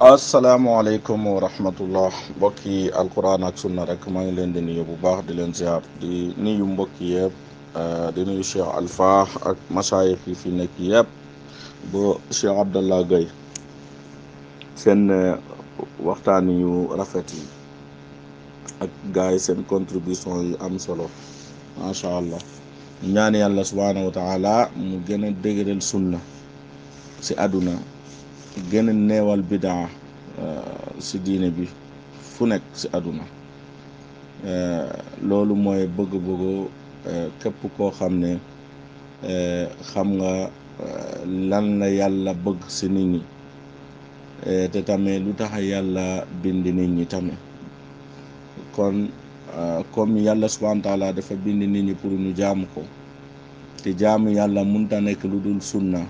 asalaamaaleykum wa rahmatullah mbokki alquran ak sunna rek maa ngi leen di nuyu bu baax di leen ziar di nuyu mbokki yëpp di nuyu Cheikh Alpha ak masaayix yi fi nekk yëpp ba Cheikh Abdallah Gaye seen waxtaan yu rafet yi ak gars yi seen contribution yu am solo macha allah ñaan yàlla subhaanahu wa taala mu gën a dëgëral sunna si àdduna gën a neewal bidaa si diine bi fu nekk si àdduna loolu mooy bëgg-bëggu képp koo xam ne xam nga lan la yàlla bëgg si nit ñi te tamit lu tax yàlla bind nit ñi tamit kon comme yàlla subhanahu wa taala dafa bind nit ñi pour ñu jaamu ko te jaamu yàlla munta nekk lu dul sunna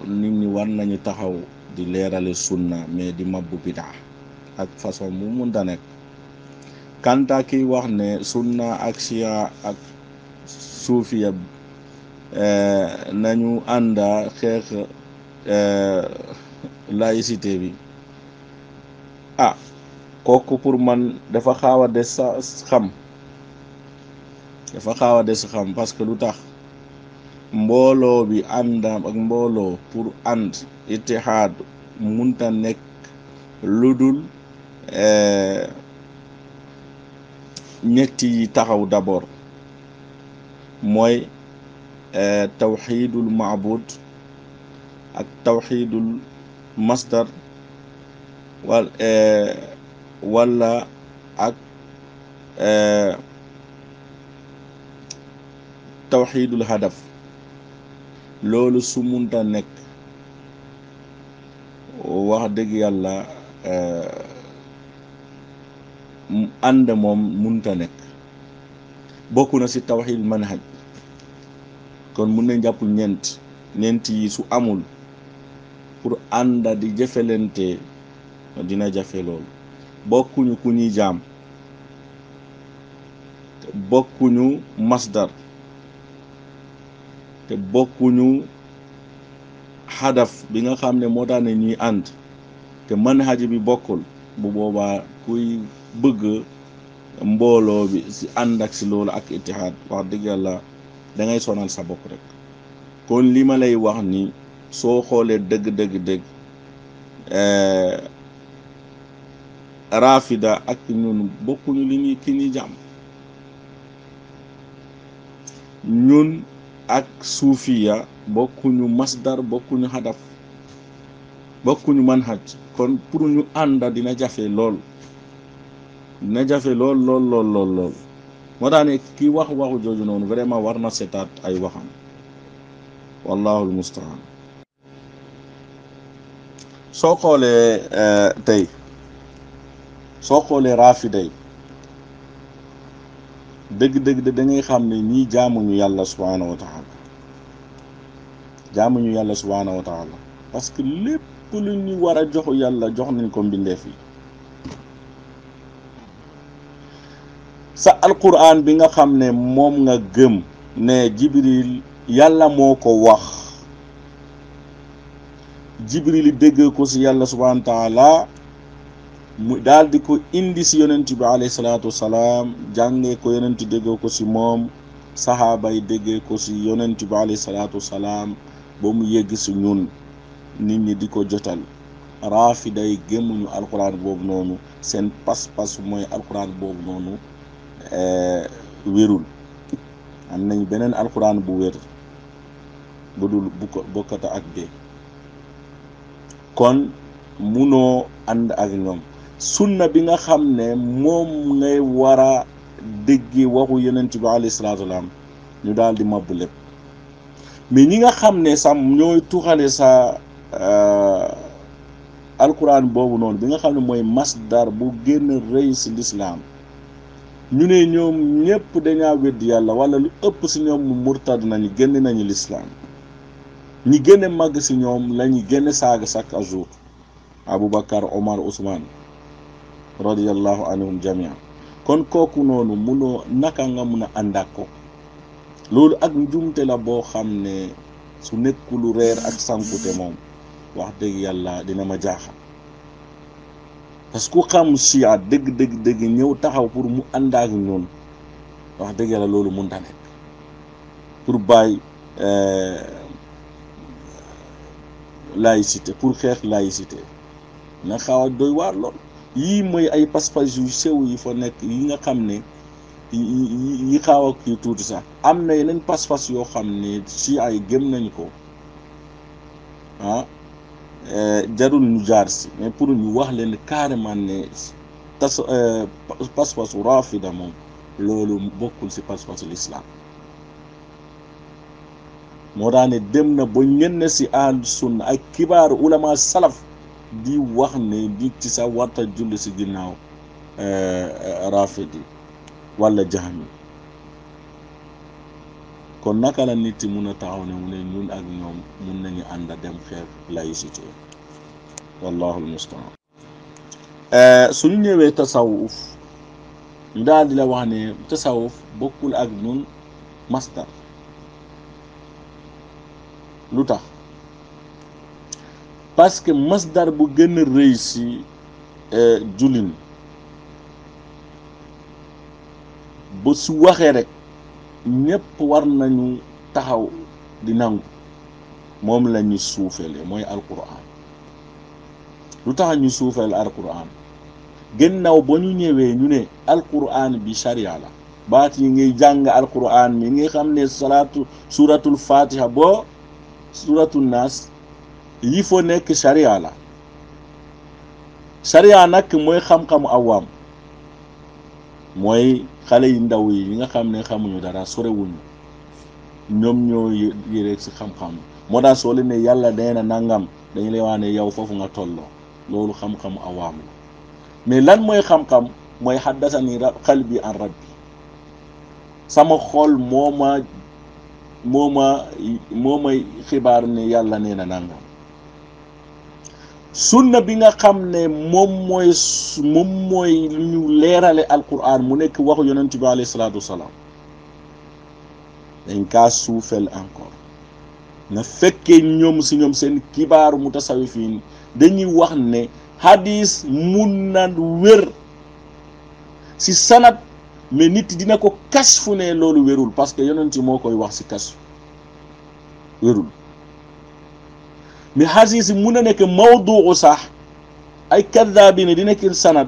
nit ñi war nañu taxaw di leerale sunna mais di mabbu bidaa ak façon bu munta nekk kanta kiy wax ne sunna ak siya ak suufiya nañu ànda xeex laïcité bi kooku pour man dafa xaaw a des sa xam parce que lu tax mbooloo bi àndam ak mbooloo pour ànd ittihaad munta nekk lu dul ñetti yi taxaw d'abord mooy tawxiidul maabud ak tawxiidul masdar wala ak tawxiidul hadaf loolu su munta nekk wax dëgg yàlla ànd moom munta nekk bokk na ci tawxiid manhaj kon mun nañ jàpp ñeent yi su amul pour ànda di jëfelente dina jafe loolu bokkuñu ku ñuy jaam te bokkuñu masdar te bokkuñu hadaf bi nga xam ne moo tax ne ñuy ànd te manhaj bi bokkul bu boobaa kuy bëgg mbooloo bi si ànd ak si loolu ak ittihaad wax dëgg yàlla da ngay sonal sa bopp rek kon li ma lay wax ni soo xoolee dëgg rafida ak ñun bokkuñu li ñuy ki ñuy jàmm ñun ak suufiya bokkuñu masdar bokkuñu hadaf bokkuñu manhaj kon pour ñu ànda dina jafe lool lool moo tax ne ki wax waxu jooju noonu vraiment war na seetaat ay waxam wallahul mustaan soo xoolee tey soo xoolee rafida yi dëgg da ngay xam ne ñii jaamuñu yàlla subhanahu wa taala parce que lépp lu ñu war a jox yàlla jox nañ ko mbindeef yi sa alquran bi nga xam ne moom nga gëm ne jibril yàlla moo ko wax jibril dégg ko ci yàlla subhanahu wa taala mu daal di ko indi si yonent bi alayhi salaatu wasalaam jàngee ko yonent déggee ko si moom saxaaba yi déggee ko si yonent bi alayhi salaatu wasalaam ba mu yegg si ñun nit ñi di ko jotal raafida yi gëmuñu alquran boobu noonu seen pas-pas mooy alquran boobu noonu wérul am nañ beneen alquran bu wér bu dul bokkata ak bee kon munoo ànd ak ñoom sunna bi nga xam ne moom ngay war a déggi waxu yonent bi alayhi salaatu wasalaam ñu daal di mabbu lépp mais ñi nga xam ne sax ñooy tuxale sa alquran boobu noonu bi nga xam ne mooy masdar bu gën a rëy si lislaam ñu ne ñoom ñëpp dañaa weddi yàlla wala lu ëpp si ñoom mu murtad nañu génn nañu lislaam ñi gën a màgg si ñoom lañu gën a saaga chaque jour Aboubacar Omar Ousmane radiyallahu anhum jamia kon kooku noonu munoo naka nga mun a ànd ak ko loolu ak njumte la boo xam ne su nekkulu reer ak sankute moom wax dëgg yàlla dina ma jaaxal parce que ku xam chia dëgg ñëw taxaw pour mu ànd ak ñoom wax dëgg yàlla loolu mënta nekk pour bàyyi laïcité pour xeex laïcité na xaw a doy waar lool yii mooy ay pas-pas yu sew yi fa nekk yi nga xam ne yi xaaw a kii tuuti sax am na yeneen pas-pas yoo xam ne si ay gëm nañ ko jarul ñu jaar si mais pour ñu wax leen carrément ne pas-pasu rafida moom loolu bokkul si pas-pasu l'islam moo tax ne dem na ba ñenn si ahlu sunna ak kibaaru ulama salaf di wax ne di ci sa warta julli si ginnaaw rafidi wala jahmi kon naka la nit yi mun a taxaw ne mu ne ñun ak ñoom mun nañu ànd a dem xeex laïcité wallahu almustaan suñu ñëwee tasawuf ñu daal di la wax ne tasawuf bokkul ak ñun masdar lu tax parce que masdar bu gën a rëy si julin ba su waxee rek ñëpp war nañu taxaw di nangu moom la ñu suufele mooy alquran lu tax ñu suufeel alquran gannaaw ba ñu ñëwee ñu ne alquran bi sharia la baat yi ngay jàng alquran mi nga xam ne suratul fatiha boo suratul naas yi foo nekk sharia la sharia nag mooy xam-xamu awaam mooy xale yu ndaw yi nga xam ne xamuñu dara sorewuñu ñoom ñoo yëre si xam-xam moo tax soo leen ne yàlla nee na nangam dañu lay wax ne yow foofu nga tolloo loolu xam-xamu awaam la mais lan mooy xam-xam mooy haddasani qalbi an rabbi sama xol moo ma xibaar ne yàlla nee na nangam sunna bi nga xam ne moom mooy lu ñu leerale alquran mu nekk waxu yonent bi alayhi salaatu wasalaam dañ kaa suufel encore na fekkee ñoom seen kibaaru mutasawifiin dañuy wax ne hadis mun na wér si sanad mais nit dina ko kasfu ne loolu wérul parce que yonent moo koy wax si kasfu wérul mais hadis mun na nekk mawduu sax ay kaddaabine di nekk sanad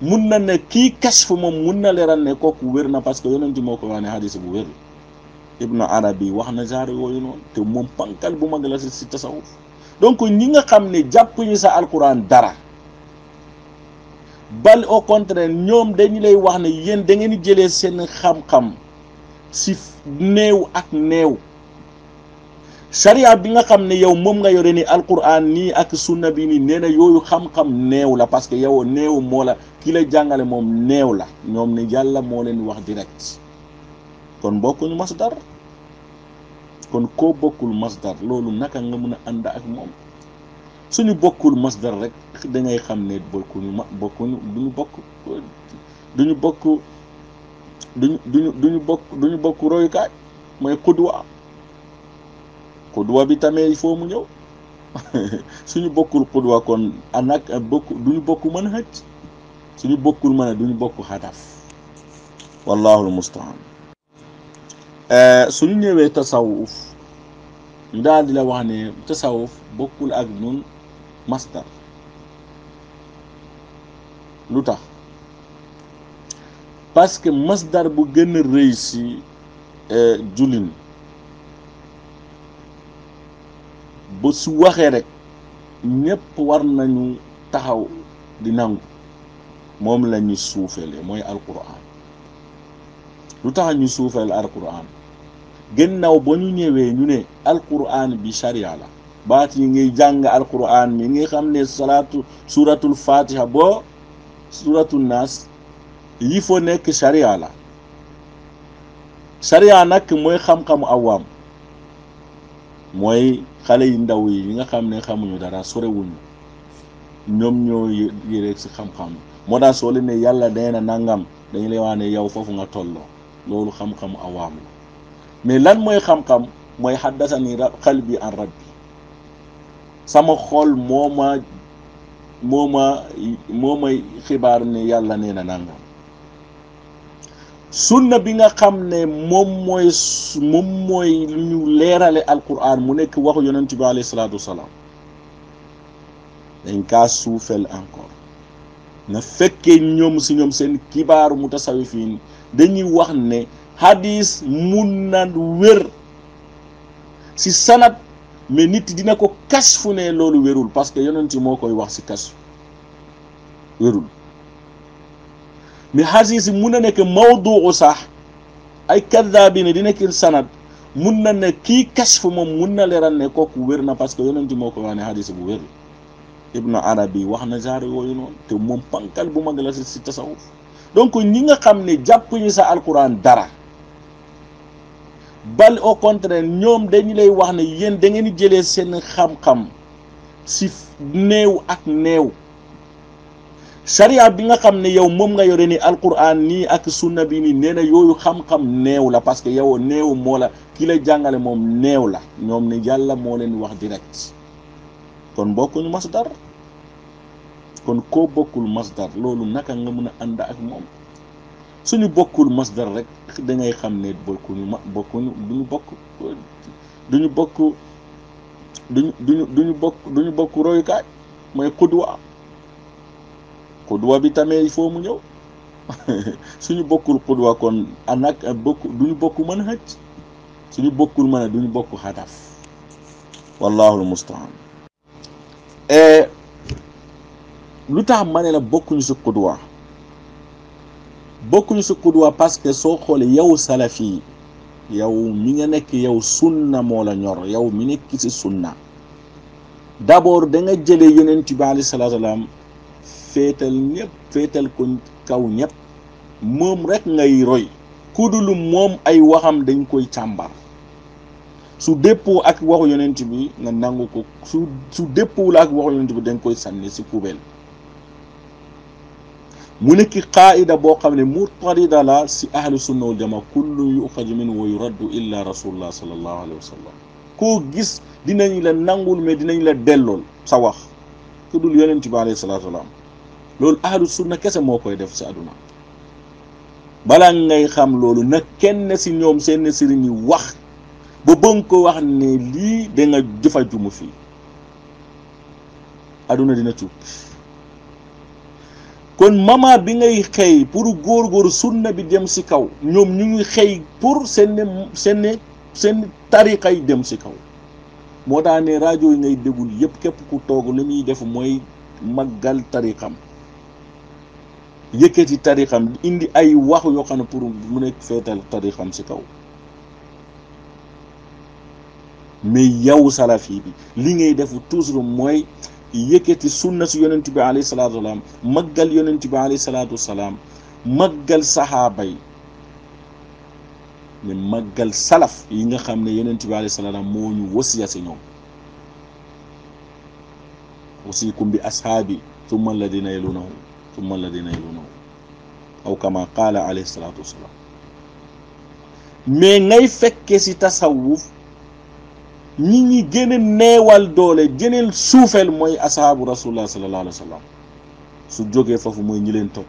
mun na ne kii kasfu moom mun na leeral ne kooku wér na parce que yonent moo koy wax ne hadis bu wér Ibnu Arabi wax na genre yooyu noonu te moom pankal bu mag la si tasawuf donc ñi nga xam ne jàppuñu sa alquran dara bal au contraire ñoom dañu lay wax ne yéen da ngeen di jëlee seen xam-xam si néew ak néew sharia bi nga xam ne yow moom nga yore ni alquran nii ak sunna bi nii nee na yooyu xam-xam néew la parce que yow néew moo la ki la jàngale moom néew la ñoom ne yàlla moo leen wax direct kon bokkuñu masdar kon koo bokkul masdar loolu naka nga mun a ànd ak moom suñu bokkul masdar rek da ngay xam ne duñu bokk royukaay mooy xudwa bi tamit il faut mu ñëw suñu bokkul xudwa kon duñu bokk mën a xëcc suñu bokkul mën a duñu bokk hadaf wallahu almustaan suñu ñëwee tasawuf ñu daal di la wax ne tasawuf bokkul ak ñun masdar lu tax parce que masdar bu gën a rëy si julin ba su waxee rek ñëpp war nañu taxaw di nangu moom la ñu suufele mooy alquran lu tax ñu suufeel alquran gannaaw ba ñu ñëwee ñu ne alquran bi sharia la baat yi ngay jàng alquran mi nga xam ne suratul fatiha boo suratul naas yi foo nekk sharia la sharia nag mooy xam-xamu awaam mooy xale yu ndaw yi nga xam ne xamuñu dara sorewuñu ñoom ñoo yëre si xam-xam moo tax soo leen ne yàlla nee na nangam dañu lay wax ne yow foofu nga tolloo loolu xam-xamu awaam la mais lan mooy xam-xam mooy haddasani qalbi an rabbi sama xol moo ma xibaar ne yàlla nee na nangam. sunna bi nga xam ne moom mooy lu ñu leerale alquran mu nekk waxu yonent bi alayhi salaatu wasalaam dañ kaa suufel encore na fekkee ñoom seen kibaaru mutasawifiin dañuy wax ne hadis mun na wér si sanad mais nit dina ko kasfu ne loolu wérul parce que yonent moo koy wax si kasfu wérul. mais hadis yi mun na nekk mawduu sax ay kaddaabine di nekk sanad mun na ne kii kasfu moom mun na leeral ne kooku wér na parce que yonent moo ko wax ne hadis bu wér. Ibn Arabi wax na genre yooyu noonu te moom pankal bu mag la si tasawuf. donc ñi nga xam ne jàpp ñu sa alquran dara bal au contraire ñoom dañu lay wax ne yéen da ngeen jëlee seen xam-xam si néew ak néew. sharia bi nga xam ne yow moom nga yore ni alquran nii ak sunna bi nii nee na yooyu xam-xam néew la parce que yow néew moo la ki la jàngale moom néew la ñoom ne yàlla moo leen wax direct. kon bokkuñu masdar kon koo bokkul masdar loolu naka nga mën a ànd ak moom suñu bokkul masdar rek da ngay xam ne duñu bokk royukaay mooy xudwa bi tamit il faut mu ñëw suñu bokkul xudwa kon anak duñu bokk mën a xëcc suñu bokkul mën a duñu bokk hadaf wallahul mustaan. lu tax ma ne la bokkuñu si xudwa parce que soo xoolee yow salafi yow mi nga nekk yow sunna moo la ñor yow mi nekk si sunna d'abord da nga jëlee yonent bi alayhi salaatu salaam féetal ko kaw ñëpp moom rek ngay roy ku dul moom ay waxam dañ koy càmbar su déppoo ak waxu yonent bi nga nangu ko su déppoo la ak waxu yonent bi dañ koy sànni si poubelle. mu nekk qaida boo xam ne mutarida la si ahlu sunna wal jamaa kullu yuxaju minhu wa yuraddu illa rasulullah sallallahu alayhi wa sallam koo gis dinañ la nangul mais dinañ la dellool sa wax ku dul yonent bi alayhi salaatu wa salaam loolu ahlu sunna kese moo koy def si àdduna. balaa ngay xam loolu nag kenn si ñoom seen sëriñ yi wax ba bëgg ko wax ne lii da nga jëfa jumu fii àdduna dina cuub. kon mama bi ngay xëy pour góor sunna bi dem si kaw ñoom ñu ngi xëy pour seen tariqa yi dem si kaw moo tax ne rajo yi ngay déglu yëpp képp ku toog li muy def mooy màggal tariqam yëkkati tariqam indi ay wax yoo xam ne pour mu nekk feetal tariqam si kaw. mais yow salafi bi li ngay def toujours mooy yëkkati sunna si yonent bi alayhi salaatu wasalaam màggal yonent bi alayhi salaatu wasalaam màggal saxaaba yi mais màggal salaf yi nga xam ne yonent bi alayhi salaatu wasalaam moo ñu wasiya si ñoom wasiikum bi ashaabi thumma alladina yalunahu aw kama qaala alayhi salaatu wasalaam. mais ngay fekke si tasawuf ñi gën a neewal doole gëneel suufeel mooy asaabu rasulullah sallallahu alayhi wa sallam su jógee foofu mooy ñi leen topp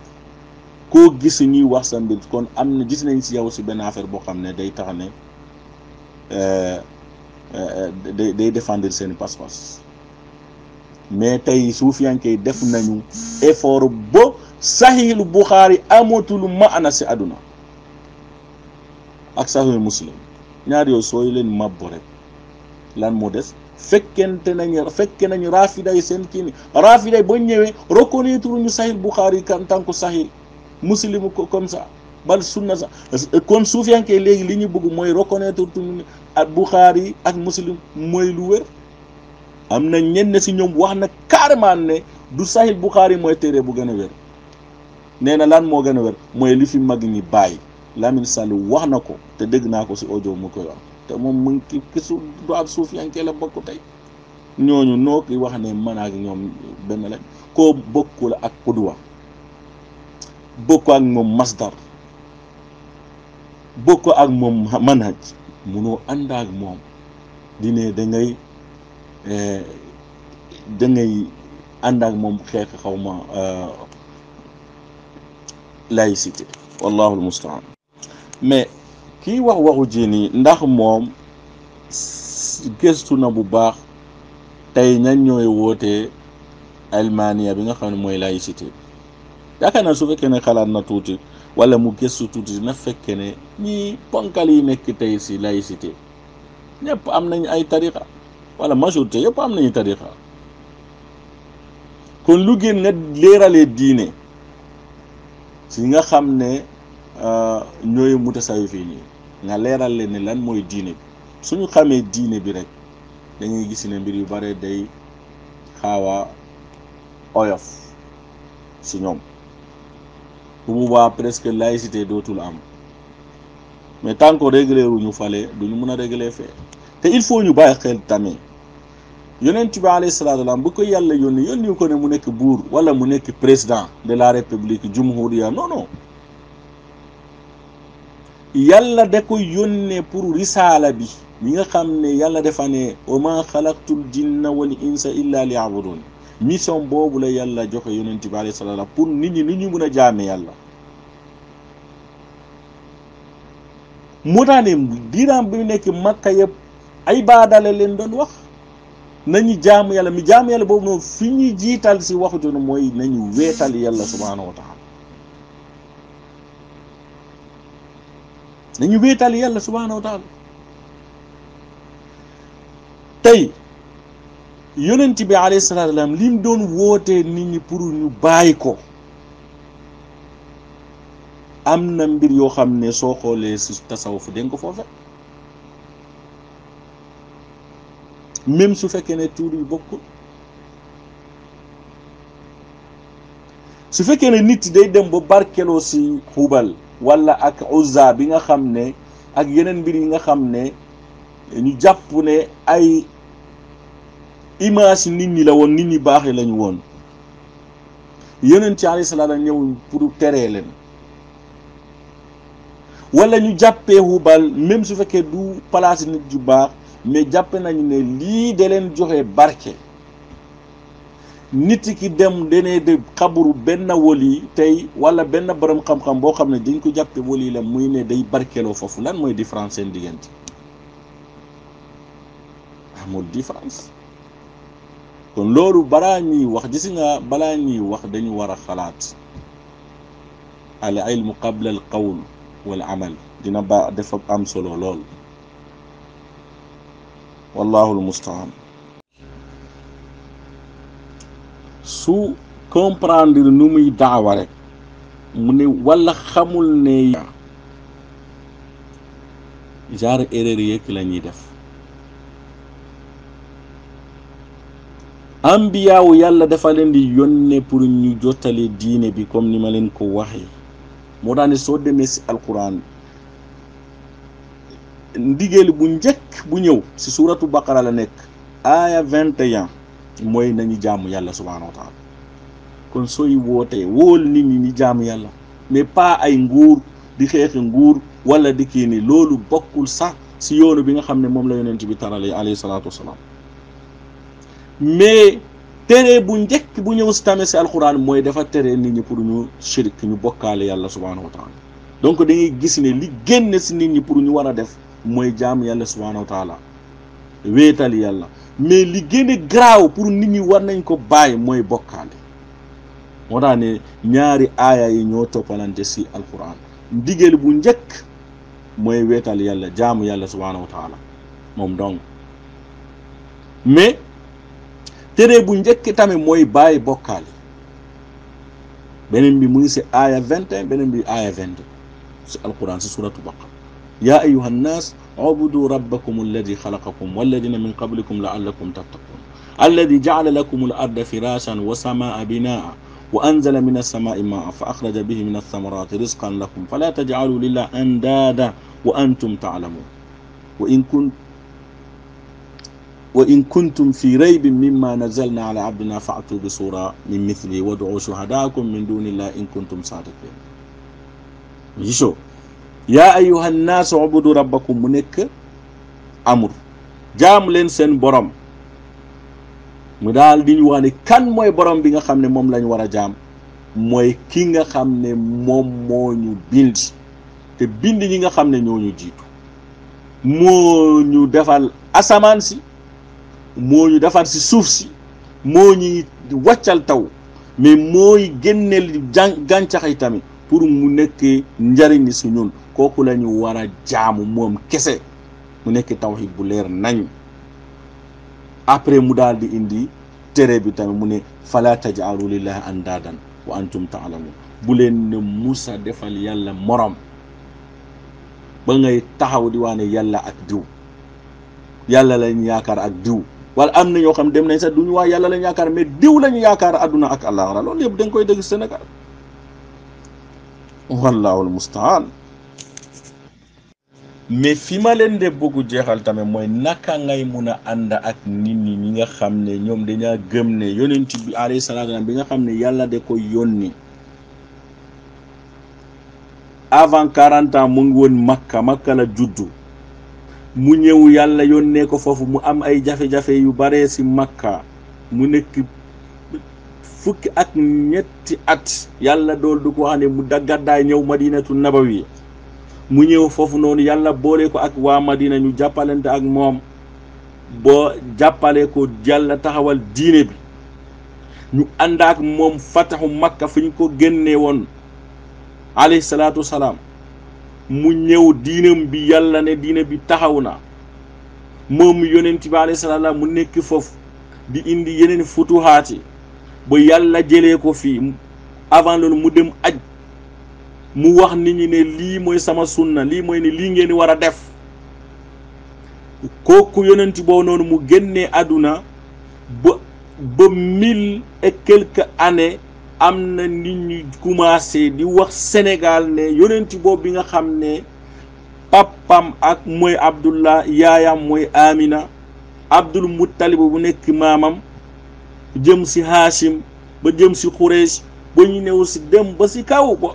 koo gis ñuy wax sa mbir kon am na gis nañ si yow si benn affaire boo xam ne day tax ne day défendre seen pas-pas. mais tey suufiyankey def nañu effort ba sahihul Bukhari amatul maana si àdduna ak sahihul Muslim ñaar yooyu sooy leen mabbo rek lan moo des fekke nañu rafida yi seen kii ni rafida yi ba ñëwee reconnaître ñu sahih Bukhari en tant que sahih Muslim ko comme ça bal sunna sax kon suufiyankey léegi li ñu bëgg mooy reconnaître tuñu ak Bukhari ak Muslim mooy lu wér. am na ñenn si ñoom wax na carrément ne du sahih Bukhari mooy téere bu gën a wér nee na lan moo gën a wér mooy li fi mag ñi bàyyi Lamine Sall wax na ko te dégg naa ko si audio mu koy wax te moom mu ngi ki su du ab suufiyanke la bokk tey ñooñu noo ki wax ne man ak ñoom benn lañ koo bokkul ak qudwa bokk ak moom masdar bokk ak moom manhaj munoo ànd ak moom di ne da ngay da ngay ànd ak moom xeex xaw ma laïcité wallahu almustaan. mais kii wax waxu ji nii ndax moom gëstu na bu baax tey ñan ñooy wootee almania bi nga xam ne mooy laïcité. yaakaar naa su fekkee ne xalaat na tuuti wala mu gëstu tuuti dina fekkee ne ñi ponkal yi nekk tey si laïcité ñëpp am nañ ay tariqa wala majorité yëpp am nañu tariqa. kon lu gën nga leeralee diine si nga xam ne ñooy mutasawif yi nii nga leeral leen ne lan mooy diine bi suñu xamee diine bi rek dañuy gis ne mbir yu bare day xaawa oyof si ñoom. bu boobaa presque laïcité dootul am mais tant que réglé wuñu fale duñu mën a réglé fee. te il faut ñu bàyyi xel tamit yonent bi alayhi salaatu wa salaam bu ko yàlla yónni ko ne mu nekk buur wala mu nekk président de la république jumhuriya non yàlla da ko yónnee pour risaala bi mi nga xam ne yàlla dafa ne wa ma xalaqtul jinna wal insa illa liya'budun. mission boobu la yàlla joxe yonent bi alayhi salaatu wa salaam pour nit ñi ñu mën a jaame yàlla. moo tax ne diiraam bi mu nekk Makka yëpp ay baadale leen doon wax nañu jaamu yàlla mi jaamu yàlla boobu noonu fi ñuy jiital si waxu joonu mooy nañu weetal yàlla subhaanahu wa taala. nañu weetal yàlla subhaanahu wa taala. tey yonent bi alayhi salaatu wa salaam lim doon wootee nit ñi pour ñu bàyyi ko am na mbir yoo xam ne soo xoolee si tasawuf den ko foofe même su fekkee ne tuur yu bokkul. su fekkee ne nit day dem ba barkeloo si Hubal wala ak Uzza bi nga xam ne ak yeneen mbir yi nga xam ne ñu jàpp ne ay image nit ñi la woon, nit ñi baaxee lañu woon, yonent ci alayhi salaam ñëw pour teree leen. wala ñu jàppee Hubal même su fekkee du place nit ju baax, mais jàppe nañu ne lii da leen joxe barke. nit ki dem dene de xaburu benn woli tey wala benn borom xam-xam boo xam ne dañ ko jàppe woli la muy ne day barkeloo foofu, lan mooy différence seen diggante? amul différence. kon loolu balaa ñuy wax, gis nga balaa ñuy wax dañu war a xalaat. al ilmu qabla al qawl wal amal dina ba dafa am solo lool. wallahu al mustaan. su comprendre nu muy daawa rek mu ne wala xamul ne genre erreur yëkk la ñuy def. ambiyaawu yàlla dafa leen di yónnee pour ñu jottali diine bi comme ni ma leen ko waxee. moo tax ne soo demee si alquran ndigal bu njëkk bu ñëw si suuratu baqara la nekk aaya 21 mooy nañu jaamu yàlla subhaanahu wa taala. kon sooy wootee wóol nit ñi ñi jaamu yàlla, mais pas ay nguur di xeexi nguur wala di kii ni loolu bokkul sax si yoonu bi nga xam ne moom la yonent bi tarale alayhi salaatu wasalaam. mais tere bu njëkk bu ñëw si tamit si alquran mooy dafa tere nit ñi pour ñu shirk, ñu bokkaale yàlla subhaanahu wa taala. donc dañuy gis ne li génn si nit ñi pour ñu war a def mooy jaamu yàlla subhaanahu wa taala, wéetal yàlla. mais li gën a garaaw pour nit ñi war nañ ko bàyyi mooy bokkaale. moo tax ne ñaari aaya yi ñoo toppalante si alquran. ndigal bu njëkk mooy weetal yàlla, jaamu yàlla subhaanahu wa taala moom donc. mais tere bu njëkk tamit mooy bàyyi bokkaale. beneen bi mu ngi si aaya 21, beneen bi aaya 22 si alquran si suratu baqara. yaa ayyuha nnaas ubudu rabbakum alladi xalaqakum walladina min qablikum laallakum tattaqun alladi jacala lakum al arda firashan wa samaa binaa wa anzala min alsamai maa fa axraja bihi min althamarati rizqan lakum fala tajcalu lillah andaada wa antum taalamun wa in kuntum fi raybin mimma nazalna ala abdina fa'tu bi sura min mithlihi wad'u shuhadaakum min dunillahi in kuntum sadiqin. gisoo yaa ayyuhan naas ubudu rabbakum mu nekk amur jaamu leen seen borom mu daal di ñu wax ne kan mooy borom bi nga xam ne moom lañ war a jaam mooy ki nga xam ne moom moo ñu bind te bind ñi nga xam ne ñoo ñu jiitu moo ñu defal asamaan si moo ñu defar si suuf si moo ñuy wàccal taw mais mooy génneel gàncax yi tamit pour mu nekk njariñ si ñun kooku la ñu war a jaamu moom kese mu nekk tawhid bu leer nañ. après mu daal di indi tere bi tamit mu ne fala taj'alu lillahi andaadan wa antum ta'lamun bu leen ne Musa defal yàlla morom ba ngay taxaw di waane yàlla ak diw yàlla lañ yaakaar ak diw wala am na ñoo xam dem nañ sax duñu waa yàlla lañ yaakaar mais diw lañu yaakaar adduna ak àllaxira loolu yëpp dañ koy dégg Sénégal wallaahu almustaan. mais fi ma leen de bëggu jeexal tamit mooy naka ngay mun a ànd ak nit ñi ñi nga xam ne ñoom dañaa gëm ne yonent bi alayhi salaatu wa bi nga xam ne yàlla da ko yónni avant 40 ans mu ngi woon makka la juddu mu ñëw yàlla yónnee ko foofu mu am ay jafe-jafe yu bare si makka mu nekk fukki ak ñetti at yàlla dool du ko wax ne mu gàddaay ñëw madinatu nabawi mu ñëw foofu noonu yàlla boole ko ak waa madina ñu jàppalante ak moom boo jàppale ko yàlla taxawal diine bi ñu ànd ak moom fataxu makka fi ñu ko génnee woon alayhi salaatu wasalaam mu ñëw diinam bi yàlla ne diine bi taxaw na moom yonent bi alayhi salaatu mu nekk foofu di indi yeneen futuhaat yi ba yàlla jëlee ko fii avant loolu mu dem aj mu wax nit ñi ne lii mooy sama sunna lii mooy ne lii ngeen war a def kooku yonent boobu noonu mu génnee àdduna ba 1000 et quelques années am na nit ñi commencé di wax Sénégal ne yonent boobu bi nga xam ne papam ak mooy Abdullah yaayam mooy Amina Abdul Muttalib bu nekk maamam jëm si Hashim ba jëm si Quraysh ba ñu ñëw si dem ba si kaw ba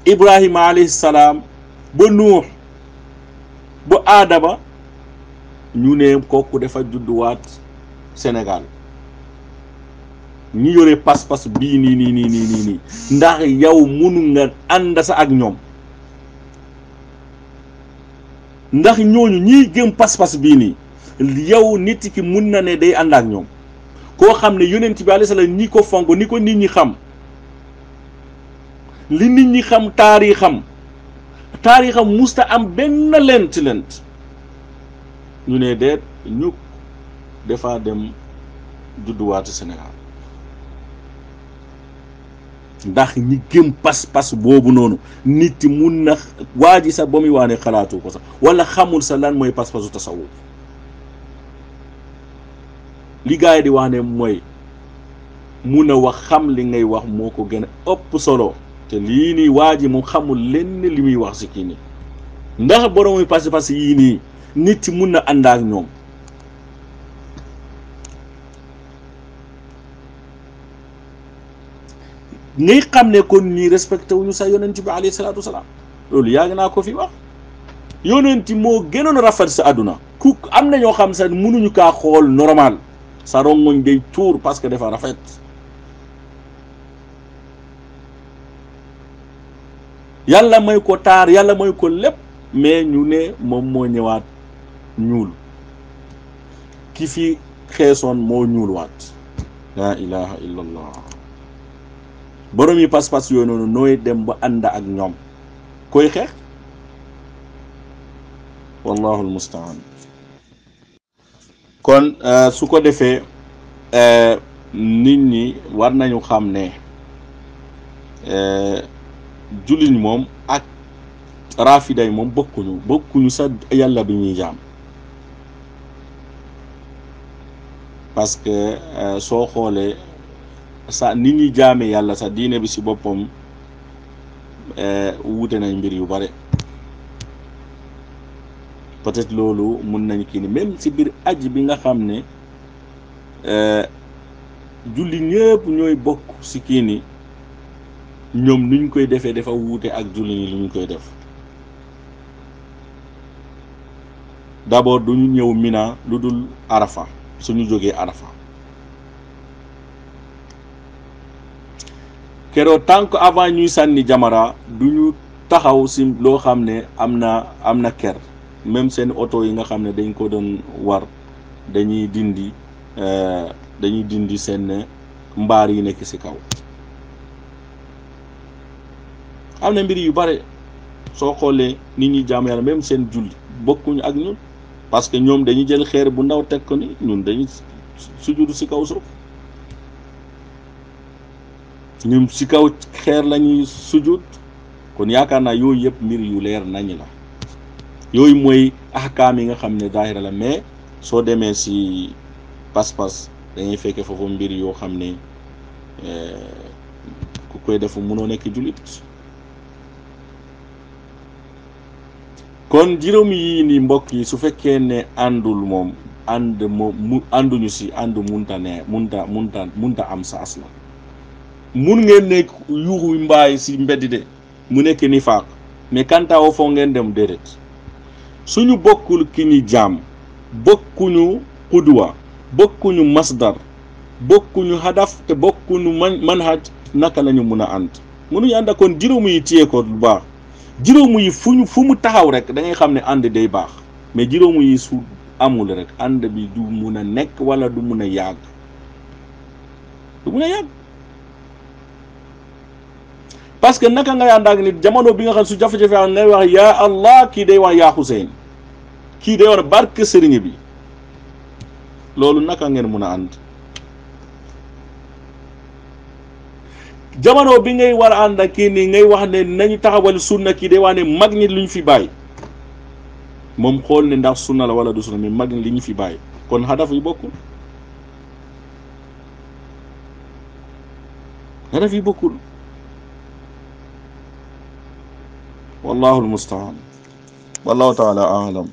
Ibrahima alayhi salaam ba Nuux ba Aadama ñu ne kooku dafa judduwaat Sénégal ñi yore pas-pas bii nii ndax yow munu nga ànd sa ak ñoom ndax ñooñu ñiy gëm pas-pas bii nii yow nit ki mun na ne day ànd ak ñoom koo xam ne yonent bi alayhi salaam ñi ko fonk ni ko nit ñi xam li nit ñi xam taarixam musta am benn lent ñu ne deet ñu dafa dem judduwaatu Sénégal ndax ñi gëm pas-pas boobu noonu nit mun na waa ji sax ba muy waane xalaatu ko sax wala xamul sa lan mooy pas-pasu tasawuf li gars yi di wax ne mooy mun a wax xam li ngay wax moo ko gën a ëpp solo te lii nii waa ji moom xamul lenn li muy wax si kii nii ndax borom muy pas-pas yii nii nit mun na ànd ak ñoom ngay xam ne kon nii respecté wuñu sa yonent bi alayhi salaatu wasalaam loolu yàgg naa ko fi wax yonent moo gënoon rafet sa àdduna ku am na ñoo xam sax mënuñu kaa xool normal sa rongoñ day tuur parce que dafa rafet yàlla may ko taar yàlla may ko lépp mais ñu ne moom moo ñëwaat ñuul ki fi xeesoon moo ñuul waat la ilaha illallah borom yi pas-pas yooyu noonu nooy dem ba ànd ak ñoom koy xeex wallahu almustaan kon su ko defee nit ñi war nañu xam ne jullit moom ak rafida yi moom bokkuñu sa yàlla bi ñuy jaam parce que soo xoolee sa nit ñi jaame yàlla sa diine bi si boppam wuute nañ mbir yu bare peut-être loolu mun nañ kii ni même si biir aj bi nga xam ne julli ñëpp ñooy bokk si kii ni ñoom nuñ koy defee dafa wuute ak julli ni lu ñu koy def d'abord duñu ñëw Mina lu dul Arafa suñu jógee Arafa keroo tant que avant ñuy sànni jamara duñu taxaw si loo xam ne am na ker même seen oto yi nga xam ne dañ ko doon war dañuy dindi seen mbaar yi nekk ci kaw. am na mbir yu bare soo xoolee nit ñi jaamu yàlla même seen julli bokkuñu ak ñun parce que ñoom dañuy jël xeer bu ndaw teg ko ni ñun dañuy sujudu ci kaw suuf ñun ci kaw xeer lañuy sujud kon yaakaar naa yooyu yëpp mbir yu leer nañ la yooyu mooy ahkaam yi nga xam ne daahira la mais soo demee ci pas-pas dañuy fekke foofu mbir yoo xam ne ku koy def mënoo nekk jullit. kon juróom yi ni mbokk yi su fekkee ne àndul moom ànduñu ci ànd munta am sa asla mun ngeen nekk yuuxu mbaay ci mbedd de mu nekk nifaaq mais kantaawo foo ngeen dem déedéet suñu bokkul ki ñi jaam bokkuñu qudwa bokkuñu masdar bokkuñu hadaf te bokkuñu manhaj naka lañu mun a ànd mënuñu ànd kon juróom yi téye ko lu baax juróom yi fu mu taxaw rek da ngay xam ne ànd day baax mais juróom yi su amul rek ànd bi du mun a nekk wala du mun a yàgg parce que naka ngay ànd ak nit jamono bi nga xam su jafe-jafe am ngay wax yaa Allah kii day wax yaa Xuseyn kii day wax barke sëriñ bi loolu naka ngeen mun a ànd jamono bi ngay war a ànd ak kii nii ngay wax ne nañu taxawal sunna kii day wax ne mag ñi lu ñu fi bàyyi moom xool ne ndax sunna la wala du sunna mais mag ñi li ñu fi bàyyi kon hadaf yi bokkul wallahu almustaan wallahu taala aalam